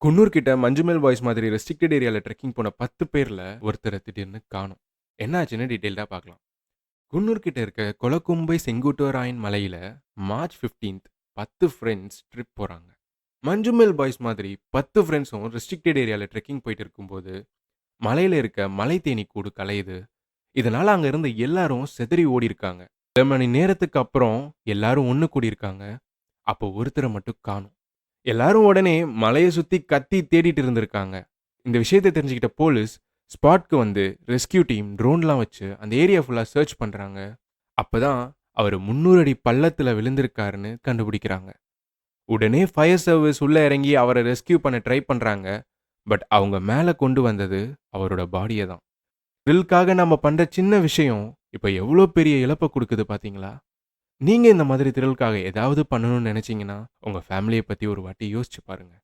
குன்னூர் கிட்ட மஞ்சுமெல் பாய்ஸ் மாதிரி ரெஸ்ட்ரிக்டட் ஏரியால ட்ரெக்கிங் போன 10 பேர்ல ஒருத்தர திடீர்னு காணோம். என்ன ஆச்சுன்னு டீட்டெயில்டா பார்க்கலாம். குன்னூர் கிட்ட இருக்க கொலக்கும்பை செங்குட்டுவராயன் மலையில மார்ச் 15th 10 ஃப்ரெண்ட்ஸ் ட்ரிப் போறாங்க. மஞ்சுமெல் பாய்ஸ் மாதிரி 10 ஃப்ரெண்ட்ஸும் ரெஸ்ட்ரிக்டட் ஏரியால ட்ரெக்கிங் போயிட்டு இருக்கும்போது மலையில இருக்க மலை தேனீ கூடு கலையுது. இதனால அங்க இருந்த எல்லாரும் சிதறி ஓடி இருக்காங்க. 2 மணி நேரத்துக்கு அப்புறம் எல்லாரும் ஒண்ணு கூடியிருக்காங்க. அப்போ ஒருத்தரை மட்டும் காணோம். எல்லாரும் உடனே மலையை சுத்தி கத்தி தேடிட்டு இருந்திருக்காங்க. இந்த விஷயத்தை தெரிஞ்சுக்கிட்ட போலீஸ் ஸ்பாட்க்கு வந்து ரெஸ்கியூ டீம் ட்ரோன்லாம் வச்சு அந்த ஏரியா ஃபுல்லா சர்ச் பண்றாங்க. அப்பதான் அவர் 300 அடி பள்ளத்துல விழுந்திருக்காருன்னு கண்டுபிடிக்கிறாங்க. உடனே ஃபயர் சர்வீஸ் உள்ள இறங்கி அவரை ரெஸ்கியூ பண்ண ட்ரை பண்றாங்க. பட் அவங்க மேல கொண்டு வந்தது அவரோட பாடியை தான். த்ரில்லுக்காக நம்ம பண்ற சின்ன விஷயம் இப்போ எவ்வளோ பெரிய இழப்பை கொடுக்குது பாத்தீங்களா? நீங்க இந்த மாதிரி த்ரில்லுக்காக ஏதாவது பண்ணணும்னு நினைச்சீங்கன்னா உங்க ஃபேமிலியை பத்தி ஒரு வாட்டி யோசிச்சு பாருங்க.